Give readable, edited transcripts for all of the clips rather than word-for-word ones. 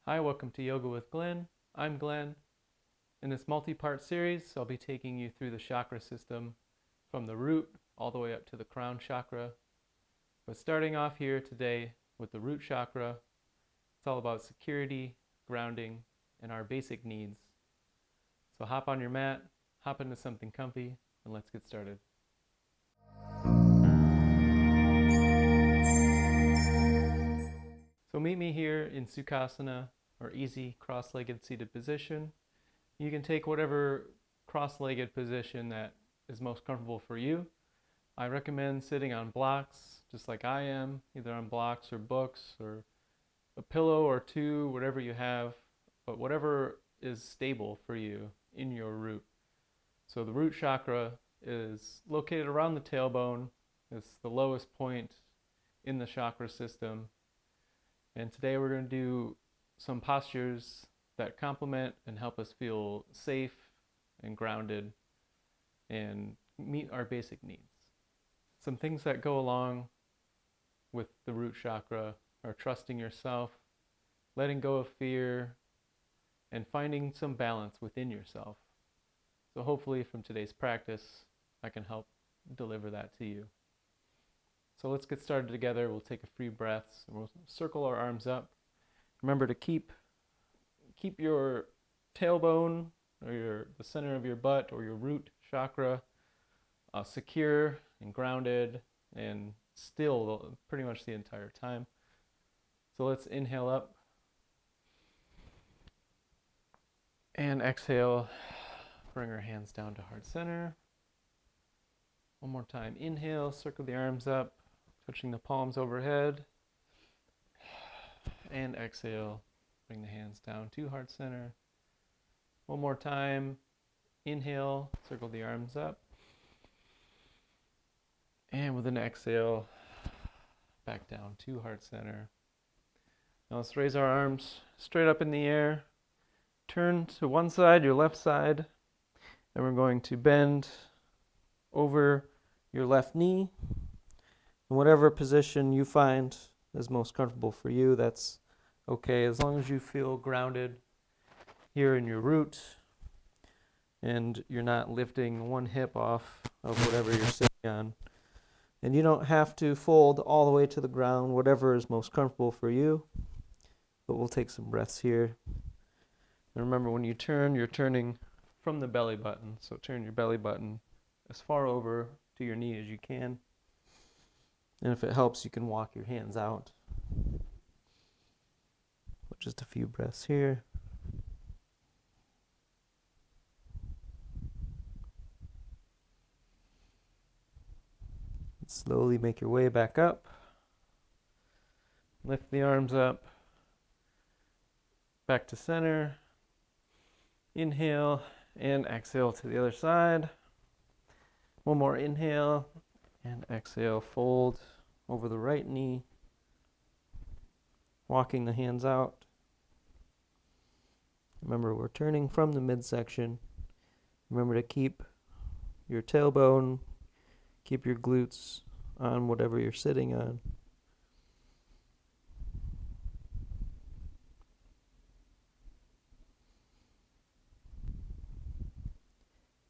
Hi, welcome to Yoga with Glenn. I'm Glenn. In this multi-part series, I'll be taking you through the chakra system from the root all the way up to the crown chakra. But starting off here today with the root chakra, it's all about security, grounding, and our basic needs. So hop on your mat, hop into something comfy, and let's get started. So meet me here in Sukhasana, or easy cross-legged seated position. You can take whatever cross-legged position that is most comfortable for you. I recommend sitting on blocks, just like I am, either on blocks or books or a pillow or two, whatever you have, but whatever is stable for you in your root. So the root chakra is located around the tailbone. It's the lowest point in the chakra system. And today we're going to do some postures that complement and help us feel safe and grounded and meet our basic needs. Some things that go along with the root chakra are trusting yourself, letting go of fear, and finding some balance within yourself. So hopefully from today's practice, I can help deliver that to you. So let's get started together. We'll take a few breaths and we'll circle our arms up. Remember to keep your tailbone or the center of your butt or your root chakra secure and grounded and still pretty much the entire time. So let's inhale up and exhale. Bring our hands down to heart center. One more time. Inhale, circle the arms up, touching the palms overhead. And exhale, bring the hands down to heart center. One more time. Inhale, circle the arms up. And with an exhale, back down to heart center. Now let's raise our arms straight up in the air. Turn to one side, your left side. And we're going to bend over your left knee. In whatever position you find is most comfortable for you, that's okay, as long as you feel grounded here in your root and you're not lifting one hip off of whatever you're sitting on. And you don't have to fold all the way to the ground, whatever is most comfortable for you. But we'll take some breaths here. And remember, when you turn, you're turning from the belly button. So turn your belly button as far over to your knee as you can. And if it helps, you can walk your hands out. Just a few breaths here. Slowly make your way back up. Lift the arms up. Back to center. Inhale and exhale to the other side. One more inhale and exhale. Fold over the right knee. Walking the hands out. Remember, we're turning from the midsection. Remember to keep your tailbone, keep your glutes on whatever you're sitting on.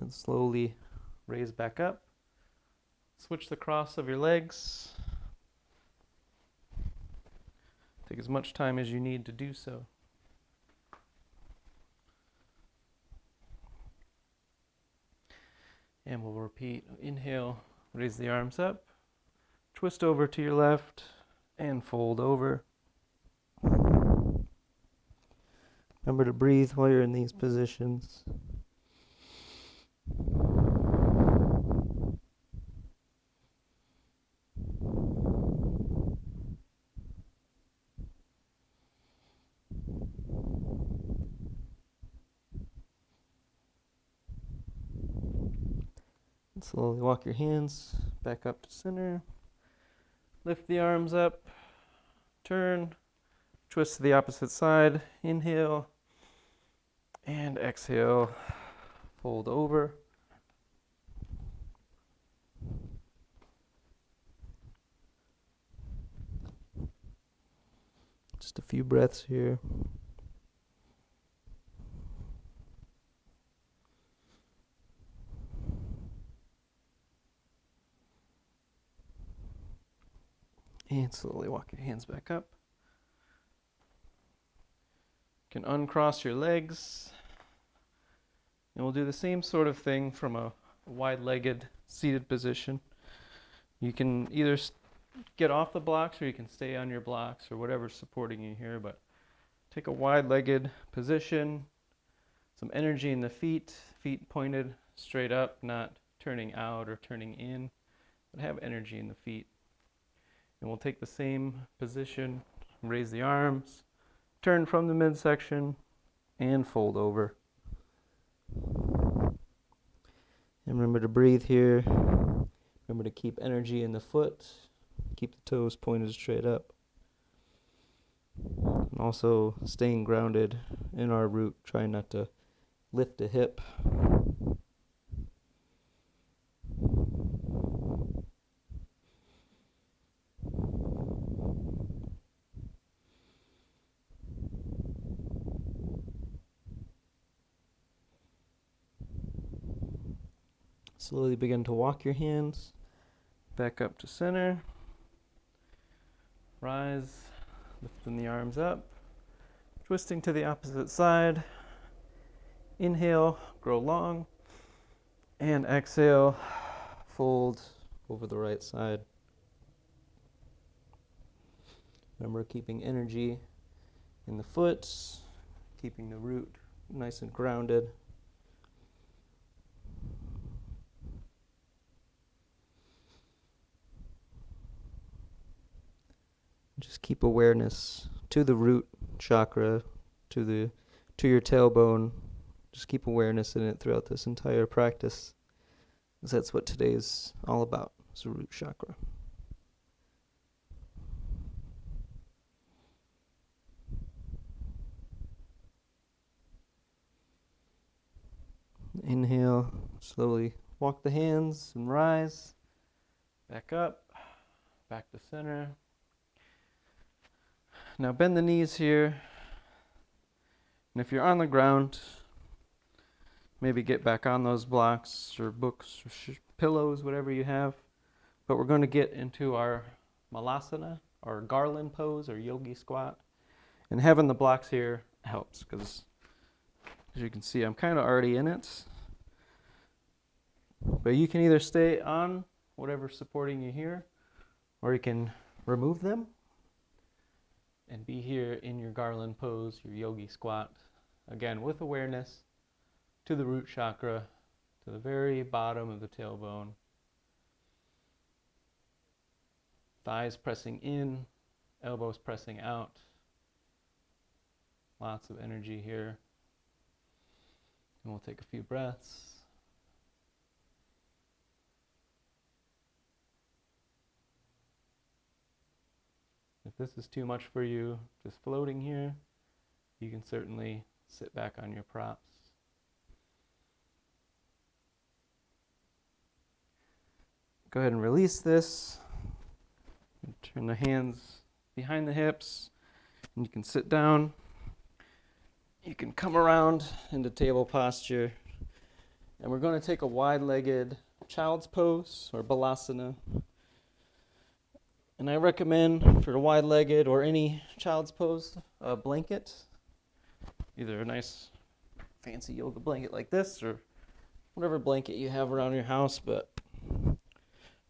And slowly raise back up. Switch the cross of your legs. Take as much time as you need to do so. And we'll repeat. Inhale, raise the arms up. Twist over to your left and fold over. Remember to breathe while you're in these positions. And slowly walk your hands back up to center. Lift the arms up. Turn. Twist to the opposite side. Inhale. And exhale. Fold over. Just a few breaths here. And slowly walk your hands back up. You can uncross your legs. And we'll do the same sort of thing from a wide-legged seated position. You can either get off the blocks or you can stay on your blocks or whatever's supporting you here, but take a wide-legged position, some energy in the feet pointed straight up, not turning out or turning in, but have energy in the feet. And we'll take the same position, raise the arms, turn from the midsection, and fold over. And remember to breathe here. Remember to keep energy in the foot. Keep the toes pointed straight up. And also staying grounded in our root, trying not to lift a hip. Slowly begin to walk your hands back up to center. Rise, lifting the arms up, twisting to the opposite side. Inhale, grow long, and exhale, fold over the right side. Remember keeping energy in the foot, keeping the root nice and grounded. Just keep awareness to the root chakra, to your tailbone. Just keep awareness in it throughout this entire practice, because that's what today is all about, is the root chakra. Inhale, slowly walk the hands and rise, back up, back to center. Now bend the knees here, and if you're on the ground, maybe get back on those blocks or books or pillows, whatever you have. But we're going to get into our malasana, or Garland pose, or yogi squat. And having the blocks here helps, because as you can see, I'm kind of already in it. But you can either stay on whatever's supporting you here, or you can remove them and be here in your Garland pose, your yogi squat, again with awareness to the root chakra, to the very bottom of the tailbone. Thighs pressing in, elbows pressing out. Lots of energy here. And we'll take a few breaths. If this is too much for you, just floating here, you can certainly sit back on your props. Go ahead and release this. And turn the hands behind the hips, and you can sit down. You can come around into table posture. And we're going to take a wide-legged child's pose, or balasana. And I recommend, for a wide-legged or any child's pose, a blanket. Either a nice fancy yoga blanket like this, or whatever blanket you have around your house, but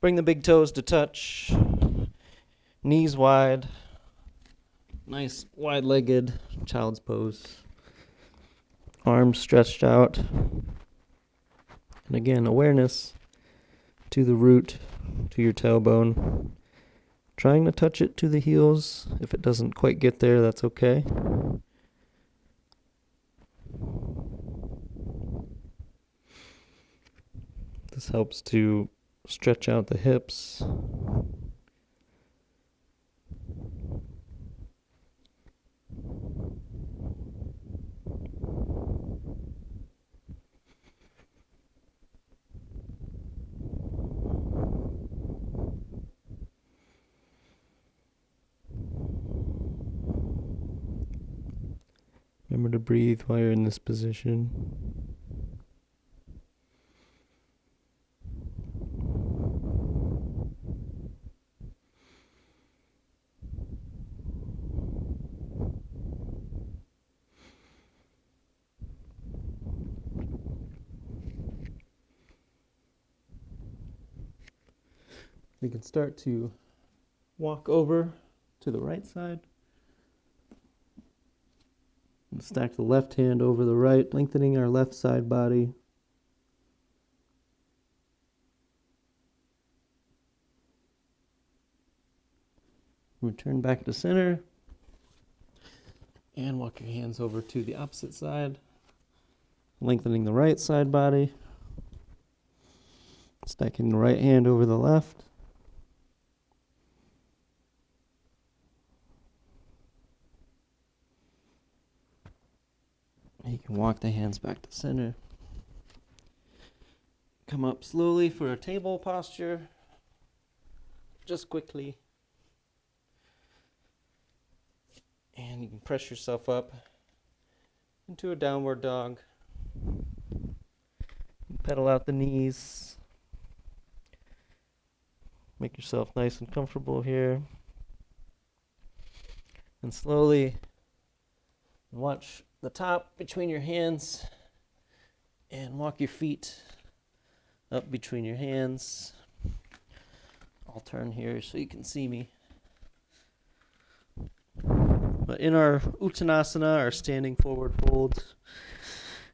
bring the big toes to touch, knees wide, nice wide-legged child's pose, arms stretched out, and again, awareness to the root, to your tailbone. Trying to touch it to the heels. If it doesn't quite get there, that's okay. This helps to stretch out the hips. Remember to breathe while you're in this position. We can start to walk over to the right side. And stack the left hand over the right, lengthening our left side body. Return back to center. And walk your hands over to the opposite side, lengthening the right side body. Stacking the right hand over the left. You can walk the hands back to center. Come up slowly for a table posture. Just quickly. And you can press yourself up into a downward dog. Pedal out the knees. Make yourself nice and comfortable here. And slowly watch the top between your hands and walk your feet up between your hands. I'll turn here so you can see me. But in our Uttanasana, our standing forward fold,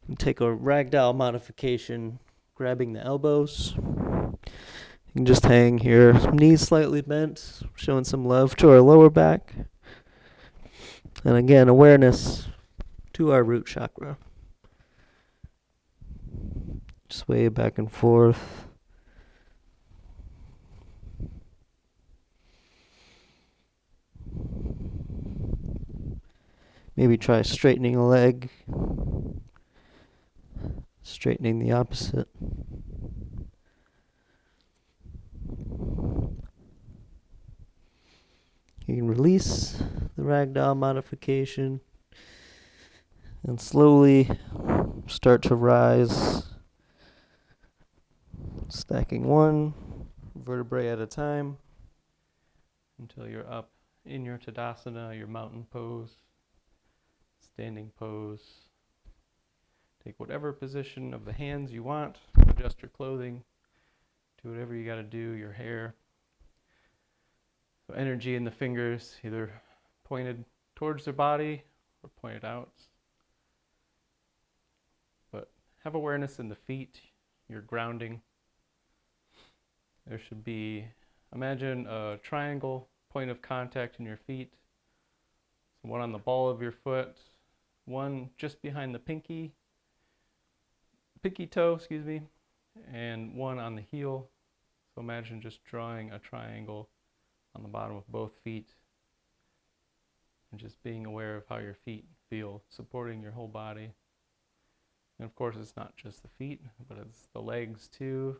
you take a ragdoll modification, grabbing the elbows. You can just hang here, knees slightly bent, showing some love to our lower back. And again, awareness to our root chakra. Sway back and forth. Maybe try straightening a leg, straightening the opposite. You can release the ragdoll modification and slowly start to rise, stacking one vertebrae at a time until you're up in your Tadasana, your mountain pose, standing pose. Take whatever position of the hands you want, adjust your clothing, do whatever you got to do, your hair. So energy in the fingers, either pointed towards their body or pointed out. But have awareness in the feet, your grounding. There should be, imagine a triangle point of contact in your feet. So one on the ball of your foot, one just behind the pinky toe, and one on the heel. So imagine just drawing a triangle on the bottom of both feet and just being aware of how your feet feel, supporting your whole body. And of course, it's not just the feet, but it's the legs too.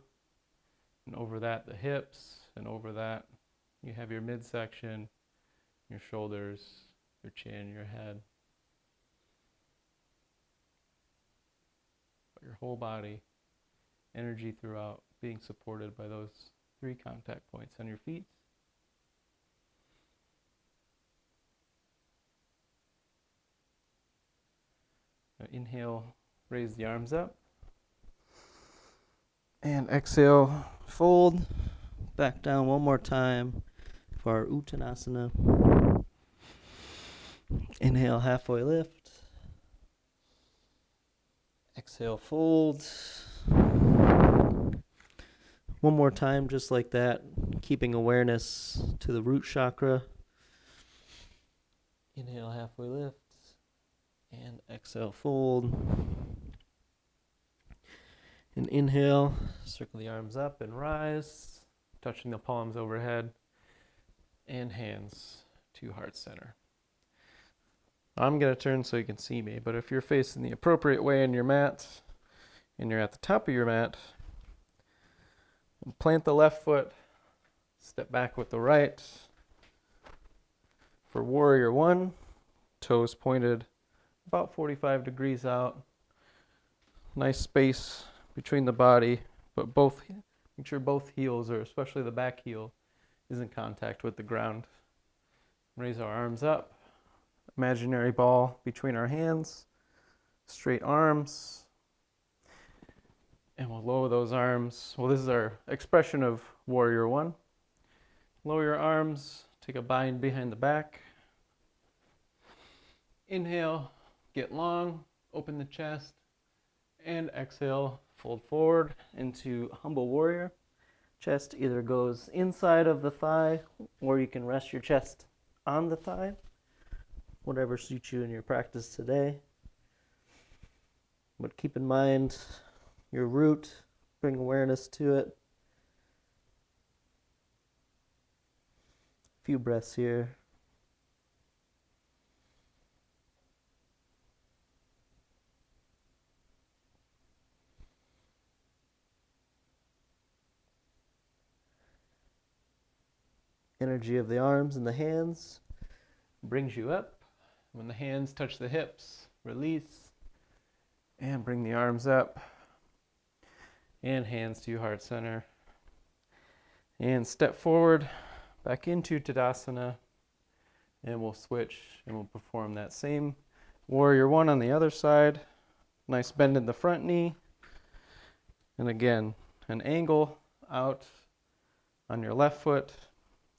And over that, the hips, and over that, you have your midsection, your shoulders, your chin, your head. But your whole body, energy throughout, being supported by those 3 contact points on your feet. Now inhale, raise the arms up. And exhale, fold back down one more time for our Uttanasana. Inhale, halfway lift. Exhale, fold. One more time, just like that, keeping awareness to the root chakra. Inhale, halfway lift. And exhale, fold. And inhale, circle the arms up and rise, touching the palms overhead and hands to heart center. I'm going to turn so you can see me, but if you're facing the appropriate way in your mat and you're at the top of your mat, plant the left foot, step back with the right. For warrior 1, toes pointed about 45 degrees out. Nice space between the body, but make sure both heels, or especially the back heel, is in contact with the ground. Raise our arms up. Imaginary ball between our hands. Straight arms. And we'll lower those arms. Well, this is our expression of warrior 1. Lower your arms, take a bind behind the back. Inhale, get long, open the chest, and exhale, fold forward into humble warrior. Chest either goes inside of the thigh, or you can rest your chest on the thigh, whatever suits you in your practice today. But keep in mind your root, bring awareness to it. A few breaths here. Energy of the arms and the hands brings you up. When the hands touch the hips, release. And bring the arms up. And hands to your heart center. And step forward back into Tadasana. And we'll switch and we'll perform that same warrior one on the other side. Nice bend in the front knee. And again, an angle out on your left foot,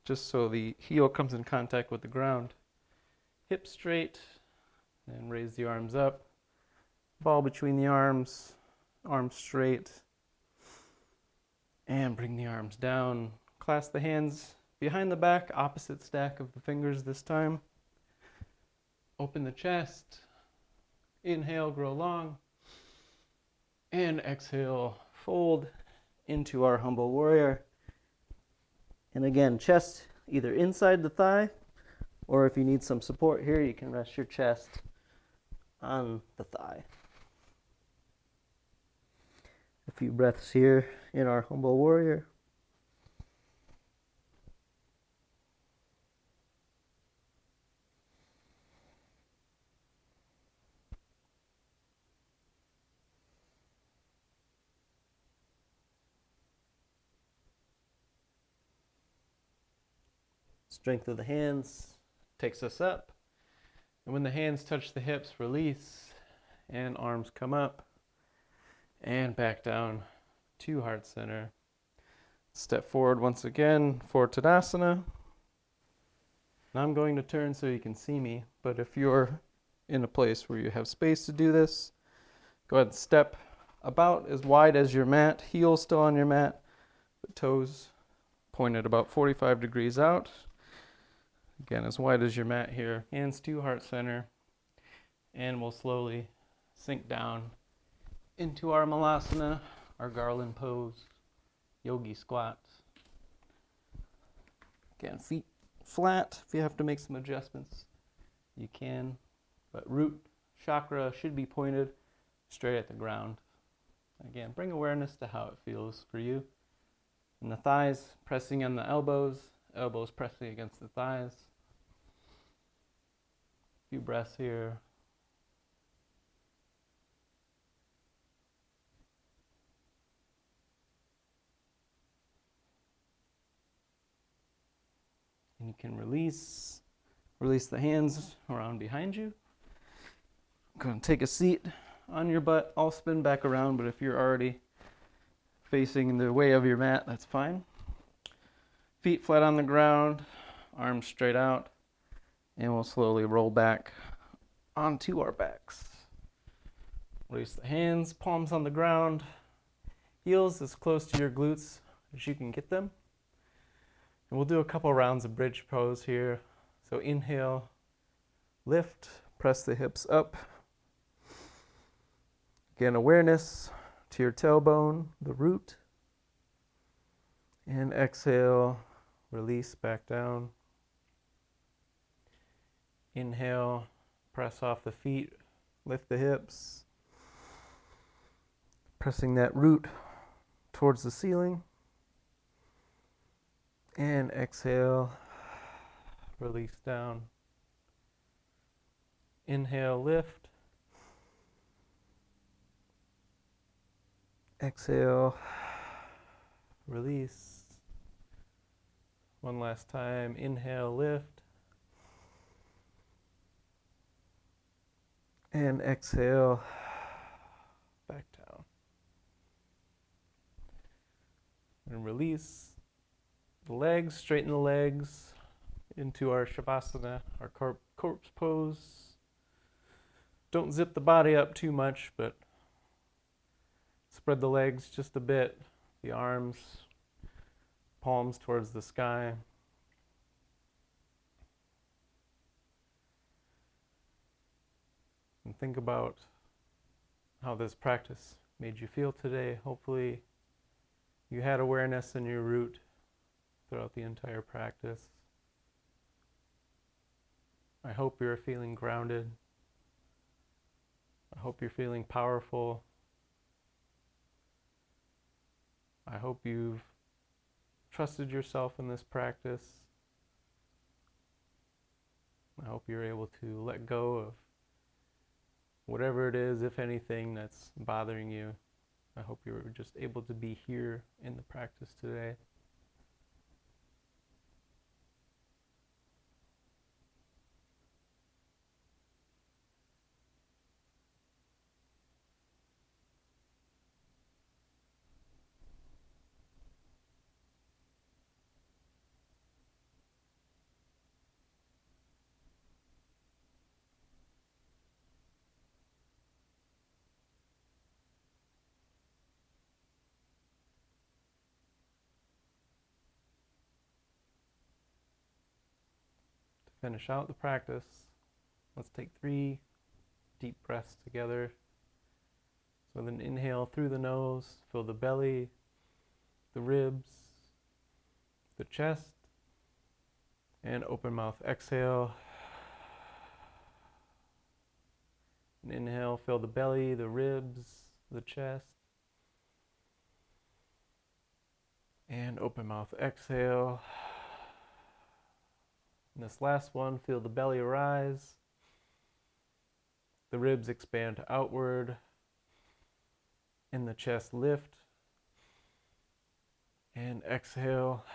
just so the heel comes in contact with the ground. Hips straight, and raise the arms up. Ball between the arms, arms straight. And bring the arms down. Clasp the hands behind the back, opposite stack of the fingers this time. Open the chest. Inhale, grow long. And exhale, fold into our humble warrior. And again, chest either inside the thigh, or if you need some support here, you can rest your chest on the thigh. A few breaths here in our humble warrior. Strength of the hands takes us up. And when the hands touch the hips, release. And arms come up. And back down to heart center. Step forward once again for Tadasana. Now I'm going to turn so you can see me. But if you're in a place where you have space to do this, go ahead and step about as wide as your mat. Heels still on your mat. But toes pointed about 45 degrees out. Again, as wide as your mat here. Hands to heart center. And we'll slowly sink down into our Malasana, our Garland pose, yogi squats. Again, feet flat. If you have to make some adjustments, you can. But root chakra should be pointed straight at the ground. Again, bring awareness to how it feels for you. And the thighs pressing on the elbows, elbows pressing against the thighs. A few breaths here. And you can release the hands around behind you. I'm going to take a seat on your butt. I'll spin back around, but if you're already facing the way of your mat, that's fine. Feet flat on the ground, arms straight out, and we'll slowly roll back onto our backs. Release the hands, palms on the ground, heels as close to your glutes as you can get them. And we'll do a couple rounds of bridge pose here. So inhale, lift, press the hips up. Again, awareness to your tailbone, the root. And exhale, release back down. Inhale, press off the feet, lift the hips. Pressing that root towards the ceiling. And exhale, release down. Inhale, lift. Exhale, release. One last time. Inhale, lift. And exhale, back down. And release. the legs, straighten the legs into our Shavasana, our corpse pose. Don't zip the body up too much, but spread the legs just a bit, the arms, palms towards the sky. And think about how this practice made you feel today. Hopefully you had awareness in your root throughout the entire practice. I hope you're feeling grounded. I hope you're feeling powerful. I hope you've trusted yourself in this practice. I hope you're able to let go of whatever it is, if anything, that's bothering you. I hope you're just able to be here in the practice today. To finish out the practice, let's take 3 deep breaths together. So with an inhale through the nose, fill the belly, the ribs, the chest, and open mouth exhale. And inhale, fill the belly, the ribs, the chest, and open mouth exhale. And this last one, feel the belly rise, the ribs expand outward, and the chest lift. And exhale,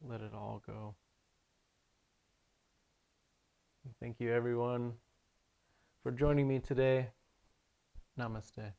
let it all go. And thank you everyone for joining me today. Namaste.